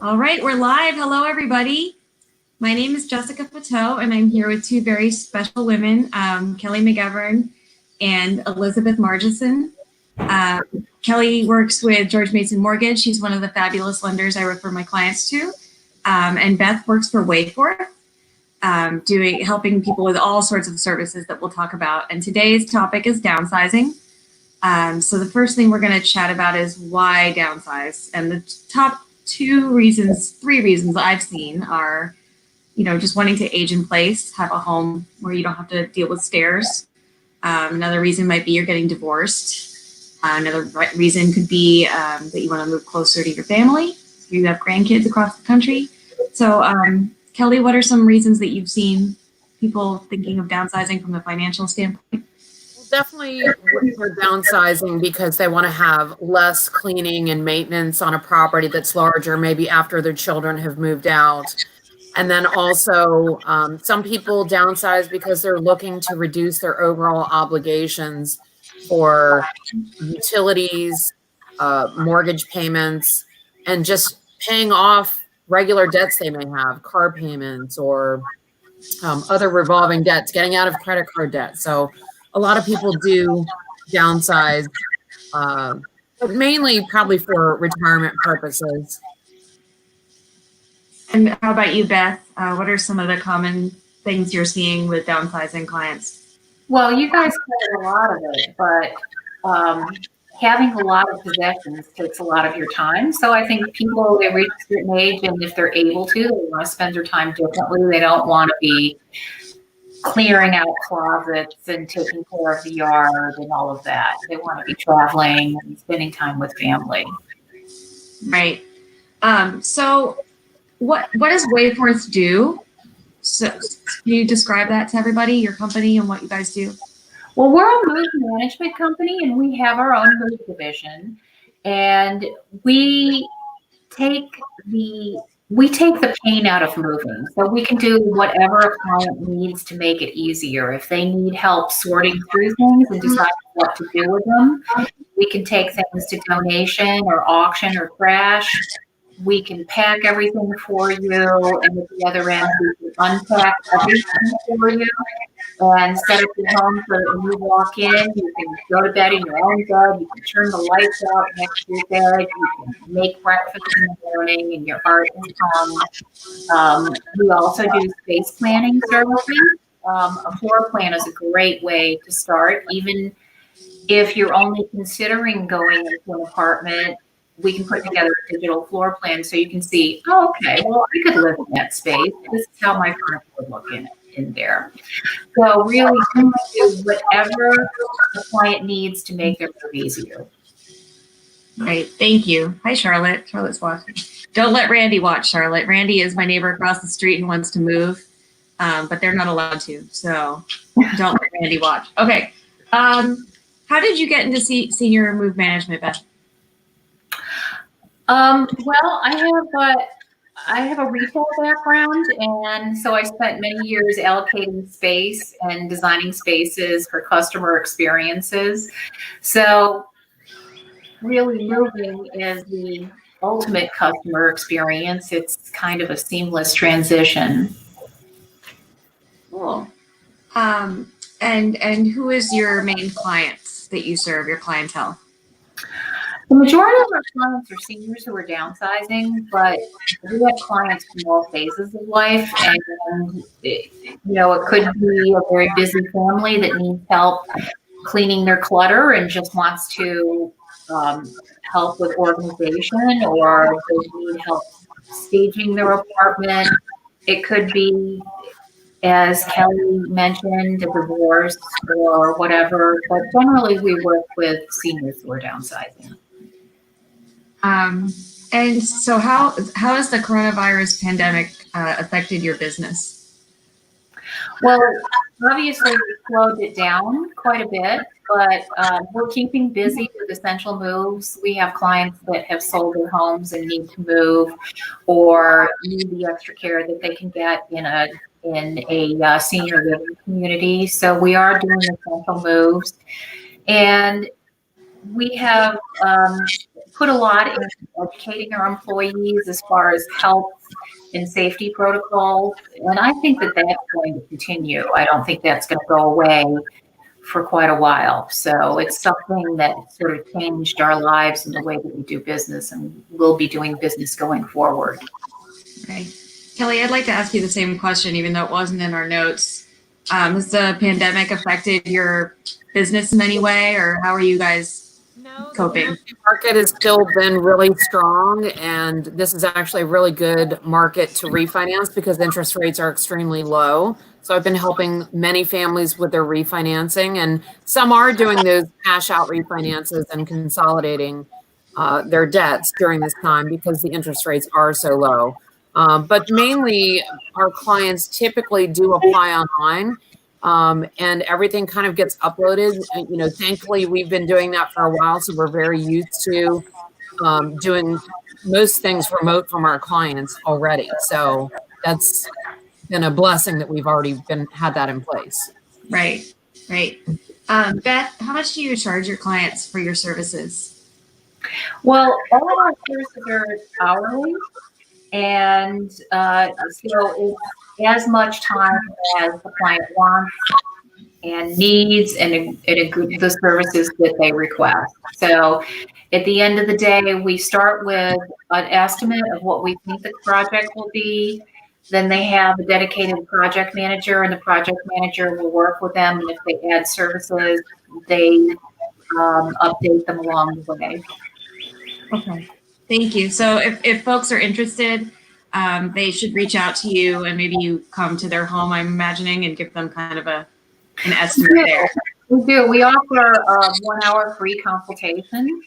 All right, we're live. Hello, everybody. My name is Jessica Pateau, and I'm here with two very special women, Kelly Megivern and Elizabeth Margeson. Kelly works with George Mason Mortgage. She's one of the fabulous lenders I refer my clients to. And Beth works for WayForth, helping people with all sorts of services that we'll talk about. And today's topic is downsizing. So the first thing we're going to chat about is why downsize. And the top three reasons I've seen are, just wanting to age in place, have a home where you don't have to deal with stairs. Another reason might be you're getting divorced. Another reason could be that you want to move closer to your family. You have grandkids across the country. So, Kelly, what are some reasons that you've seen people thinking of downsizing from the financial standpoint? Definitely for downsizing because they want to have less cleaning and maintenance on a property that's larger, maybe after their children have moved out. And then also some people downsize because they're looking to reduce their overall obligations for utilities, mortgage payments, and just paying off regular debts they may have, car payments or other revolving debts, getting out of credit card debt. So a lot of people do downsize, but mainly probably for retirement purposes. And how about you, Beth? What are some of the common things you're seeing with downsizing clients? Well, you guys covered a lot of it, but having a lot of possessions takes a lot of your time. So I think people, they reach a certain age, and if they're able to, they want to spend their time differently. They don't want to be clearing out closets and taking care of the yard and all of that. They want to be traveling and spending time with family. Right. So what does WayForth do? So can you describe that to everybody, your company and what you guys do? Well, we're a move management company, and we have our own move division, and we take the pain out of moving. So we can do whatever a client needs to make it easier. If they need help sorting through things and deciding what to do with them, we can take things to donation or auction or trash. We can pack everything for you, and at the other end, we can unpack everything for you and set up your home so that when you walk in, you can go to bed in your own bed, you can turn the lights out next to your bed, you can make breakfast in the morning, and your art is home. We also do space planning services. A floor plan is a great way to start. Even if you're only considering going into an apartment, we can put together a digital floor plan so you can see, oh, okay, well, I could live in that space. This is how my furniture would look in there. So really do whatever the client needs to make their move easier. Right. Thank you. Hi, Charlotte. Charlotte's watching. Don't let Randy watch, Charlotte. Randy is my neighbor across the street and wants to move, but they're not allowed to. So don't let Randy watch. Okay. How did you get into senior move management, Beth? Well, I have a retail background, and so I spent many years allocating space and designing spaces for customer experiences. So really moving is the ultimate customer experience. It's kind of a seamless transition. Cool. And who is your main clients that you serve, your clientele? The majority of our clients are seniors who are downsizing, but we have clients from all phases of life. And, it could be a very busy family that needs help cleaning their clutter and just wants to help with organization, or they need help staging their apartment. It could be, as Kelly mentioned, a divorce or whatever, but generally we work with seniors who are downsizing. And so how has the coronavirus pandemic affected your business? Well, obviously we slowed it down quite a bit, but we're keeping busy with essential moves. We have clients that have sold their homes and need to move, or need the extra care that they can get in a senior living community. So we are doing essential moves, and we have put a lot in educating our employees as far as health and safety protocols. And I think that that's going to continue. I don't think that's going to go away for quite a while. So it's something that sort of changed our lives and the way that we do business, and we'll be doing business going forward. Okay. Kelly, I'd like to ask you the same question, even though it wasn't in our notes. Has the pandemic affected your business in any way, or how are you guys coping? The market has still been really strong, and this is actually a really good market to refinance because interest rates are extremely low. So I've been helping many families with their refinancing, and some are doing those cash out refinances and consolidating their debts during this time because the interest rates are so low. But mainly our clients typically do apply online. And everything kind of gets uploaded. And, thankfully, we've been doing that for a while, so we're very used to doing most things remote from our clients already. So that's been a blessing that we've already had that in place. Right. Beth, how much do you charge your clients for your services? Well, all of our services are hourly, and so it's as much time as the client wants and needs, and the services that they request. So at the end of the day, we start with an estimate of what we think the project will be. Then they have a dedicated project manager, and the project manager will work with them. And if they add services, they update them along the way. Okay. Thank you. So if folks are interested, they should reach out to you, and maybe you come to their home, I'm imagining, and give them kind of an estimate there. We do. We offer a 1 hour free consultation.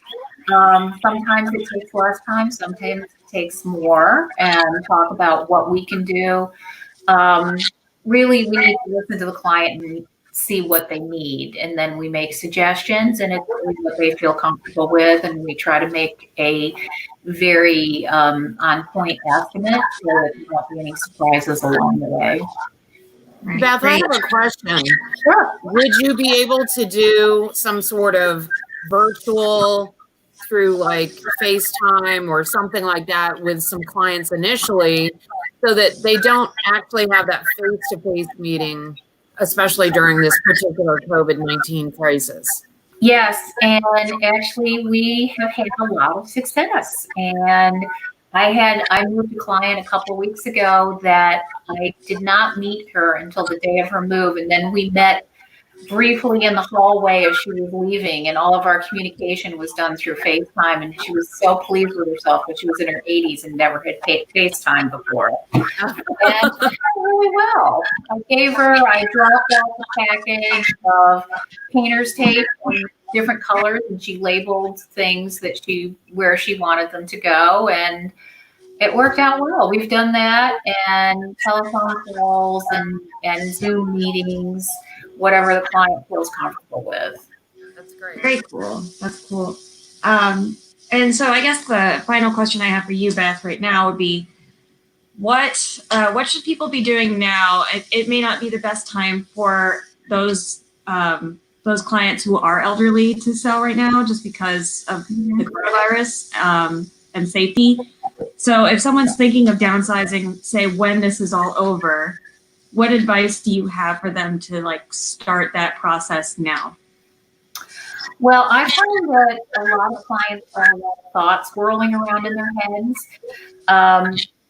Sometimes it takes less time, sometimes it takes more, and talk about what we can do. Really, we need to listen to the client and see what they need, and then we make suggestions, and it's really what they feel comfortable with, and we try to make a very on-point estimate so that there won't be any surprises along the way. Right. Beth, I have a question. Sure. Would you be able to do some sort of virtual through like FaceTime or something like that with some clients initially so that they don't actually have that face-to-face meeting, especially during this particular COVID-19 crisis? Yes, and actually we have had a lot of success. And I moved a client a couple of weeks ago that I did not meet her until the day of her move, and then we met briefly in the hallway as she was leaving, and all of our communication was done through FaceTime, and she was so pleased with herself that she was in her 80s and never had FaceTime before. And it went really well. I dropped off a package of painter's tape in different colors, and she labeled things where she wanted them to go, and it worked out well. We've done that, and telephone calls and Zoom meetings, whatever the client feels comfortable with. That's great. Very cool. That's cool. And so I guess the final question I have for you, Beth, right now would be, what should people be doing now? It may not be the best time for those clients who are elderly to sell right now, just because of the coronavirus and safety. So if someone's thinking of downsizing, say when this is all over, what advice do you have for them to start that process now? Well, I find that a lot of clients have a lot of thoughts swirling around in their heads.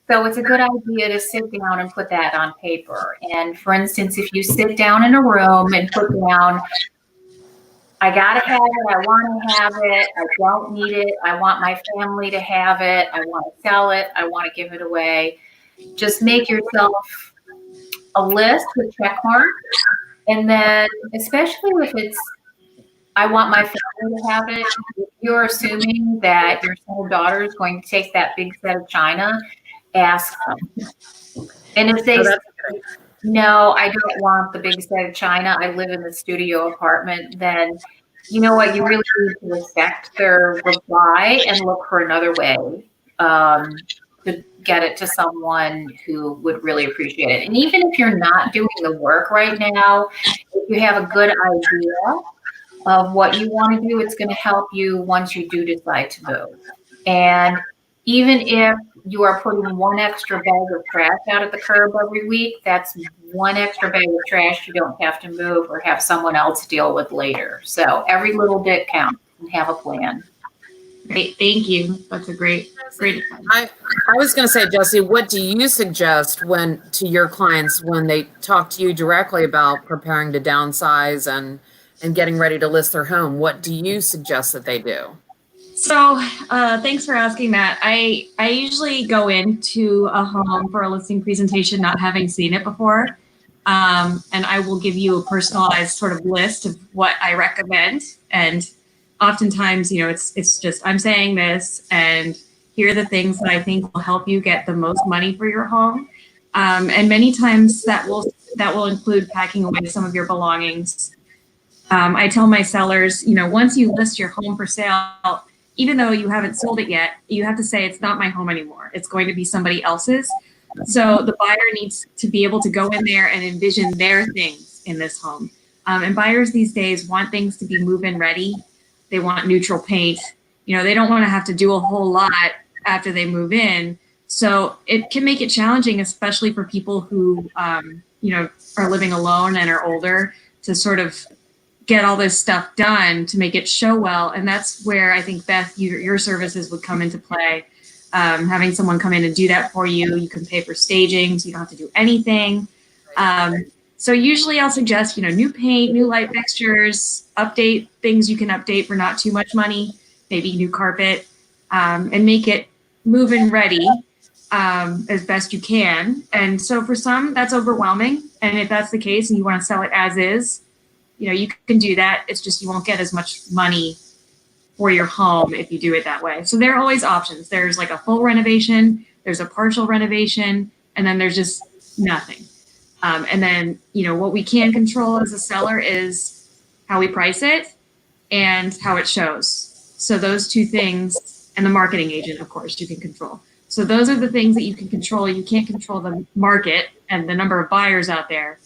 So it's a good idea to sit down and put that on paper. And for instance, if you sit down in a room and put down, I gotta have it, I want to have it, I don't need it, I want my family to have it, I want to sell it, I want to give it away. Just make yourself a list with check marks. And then, especially if it's, I want my family to have it, if you're assuming that your son or daughter is going to take that big set of china, ask them. And if they say, no, I don't want the big set of china, I live in the studio apartment, then you know what, you really need to respect their reply and look for another way to get it to someone who would really appreciate it. And even if you're not doing the work right now, if you have a good idea of what you want to do. It's going to help you once you do decide to move. And even if you are putting one extra bag of trash out at the curb every week, that's one extra bag of trash you don't have to move or have someone else deal with later. So every little bit counts, and have a plan. Great, thank you. That's a great advice. I was going to say, Jesse, what do you suggest to your clients when they talk to you directly about preparing to downsize and getting ready to list their home? What do you suggest that they do? So thanks for asking that. I usually go into a home for a listing presentation not having seen it before. And I will give you a personalized sort of list of what I recommend. And oftentimes, it's just, I'm saying this, and here are the things that I think will help you get the most money for your home. And many times that will include packing away some of your belongings. I tell my sellers, once you list your home for sale, even though you haven't sold it yet, you have to say it's not my home anymore. It's going to be somebody else's. So the buyer needs to be able to go in there and envision their things in this home. And buyers these days want things to be move-in ready. They want neutral paint. They don't want to have to do a whole lot after they move in. So it can make it challenging, especially for people who, are living alone and are older, to sort of get all this stuff done to make it show well. And that's where I think, Beth, your services would come into play. Having someone come in and do that for you. You can pay for staging, so you don't have to do anything. So usually I'll suggest, new paint, new light fixtures, update things you can update for not too much money, maybe new carpet, and make it move-in ready as best you can. And so for some, that's overwhelming. And if that's the case and you want to sell it as is, you can do that. It's just you won't get as much money for your home if you do it that way. So there are always options. There's like a full renovation, there's a partial renovation, and then there's just nothing. And then, what we can control as a seller is how we price it and how it shows. So those two things, and the marketing agent, of course, you can control. So those are the things that you can control. You can't control the market and the number of buyers out there,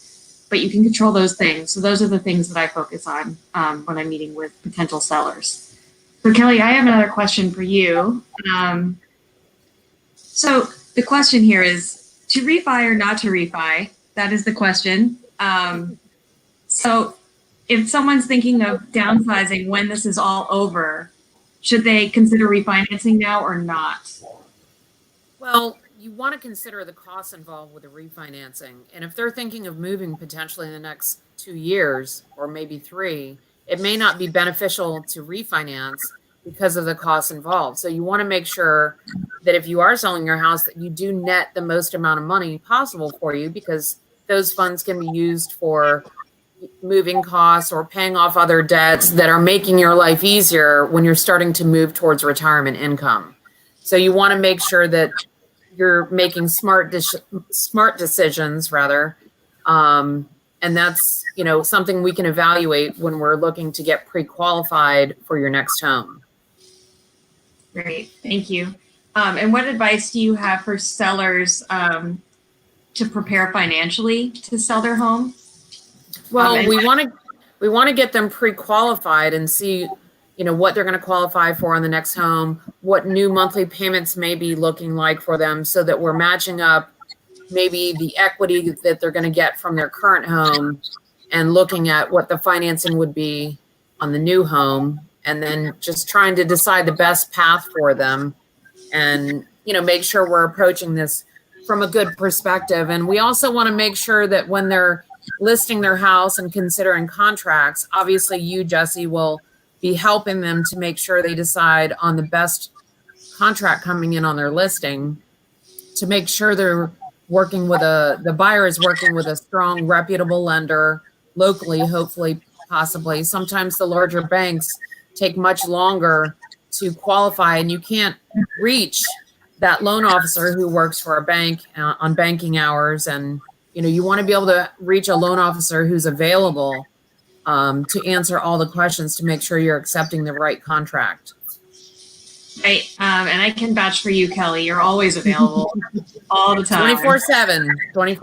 but you can control those things. So those are the things that I focus on when I'm meeting with potential sellers. So Kelly, I have another question for you. So the question here is to refi or not to refi? That is the question. So if someone's thinking of downsizing when this is all over, should they consider refinancing now or not? Well, you want to consider the costs involved with the refinancing. And if they're thinking of moving potentially in the next 2 years or maybe 3, it may not be beneficial to refinance because of the costs involved. So you want to make sure that if you are selling your house, that you do net the most amount of money possible for you, because those funds can be used for moving costs or paying off other debts that are making your life easier when you're starting to move towards retirement income. So you want to make sure that you're making smart decisions rather. And that's, something we can evaluate when we're looking to get pre-qualified for your next home. Great, thank you. And what advice do you have for sellers to prepare financially to sell their home? Well, we want to get them pre-qualified and see, what they're going to qualify for on the next home, what new monthly payments may be looking like for them, so that we're matching up maybe the equity that they're going to get from their current home and looking at what the financing would be on the new home, and then just trying to decide the best path for them and, make sure we're approaching this from a good perspective. And we also want to make sure that when they're listing their house and considering contracts, obviously you, Jesse, will be helping them to make sure they decide on the best contract coming in on their listing, to make sure they're working with the buyer is working with a strong, reputable lender locally, hopefully, possibly. Sometimes the larger banks take much longer to qualify, and you can't reach that loan officer who works for a bank on banking hours. And, you want to be able to reach a loan officer who's available to answer all the questions to make sure you're accepting the right contract. Right. And I can vouch for you, Kelly. You're always available all the time. 24/7.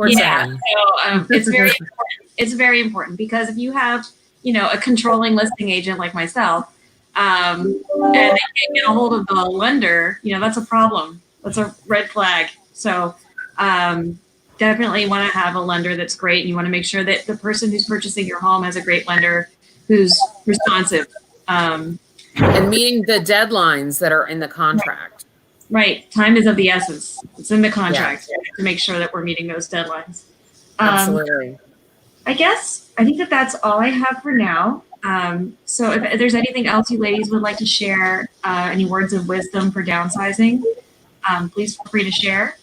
Yeah. So it's very important. It's very important because if you have a controlling listing agent like myself, and they can't get a hold of the lender, that's a problem. That's a red flag. So definitely want to have a lender that's great. And you want to make sure that the person who's purchasing your home has a great lender who's responsive. And meeting the deadlines that are in the contract. Right. Time is of the essence. It's in the contract to make sure that we're meeting those deadlines. Absolutely. I think that's all I have for now. So if there's anything else you ladies would like to share, any words of wisdom for downsizing, please feel free to share.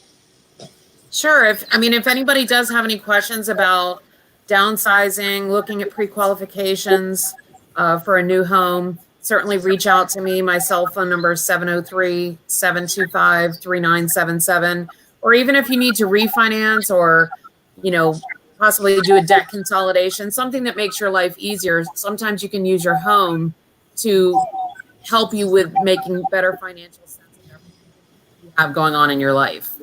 Sure. If anybody does have any questions about downsizing, looking at pre-qualifications for a new home, certainly reach out to me. My cell phone number is 703-725-3977. Or even if you need to refinance or, possibly do a debt consolidation, something that makes your life easier. Sometimes you can use your home to help you with making better financial sense of everything you have going on in your life.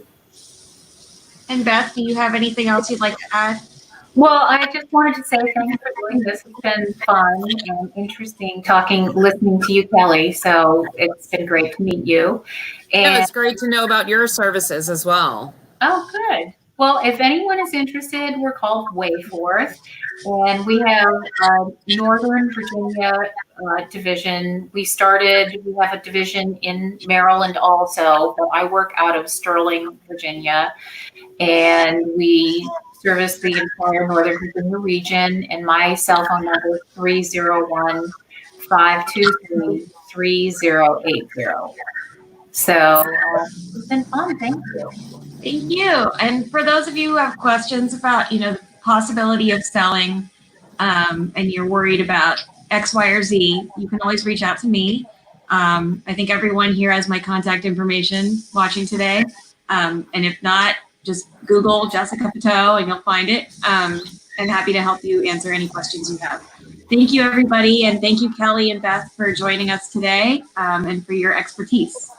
And Beth, do you have anything else you'd like to add? Well, I just wanted to say thanks for doing this. It's been fun and interesting listening to you, Kelly. So it's been great to meet you. And it's great to know about your services as well. Oh, good. Well, if anyone is interested, we're called WayForth, and we have a Northern Virginia division. We have a division in Maryland also, but I work out of Sterling, Virginia, and we service the entire Northern Virginia region, and my cell phone number is 301-523-3080. So it's been fun. Thank you. Thank you. And for those of you who have questions about, the possibility of selling, and you're worried about X, Y, or Z, you can always reach out to me. I think everyone here has my contact information watching today. And if not, just Google Jessica Pateau and you'll find it. And happy to help you answer any questions you have. Thank you, everybody. And thank you, Kelly and Beth, for joining us today, and for your expertise.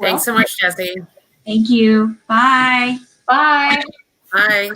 Thanks so much, Jessie. Thank you. Bye. Bye. Bye.